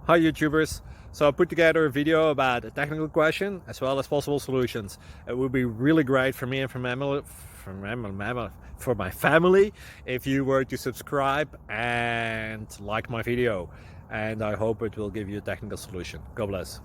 Hi YouTubers! So I put together a video about a technical question as well as possible solutions. It would be really great for me and for my family if you were to subscribe and like my video, and I hope it will give you a technical solution. God bless.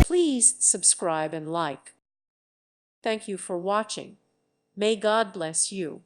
Please subscribe and like. Thank you for watching. May God bless you.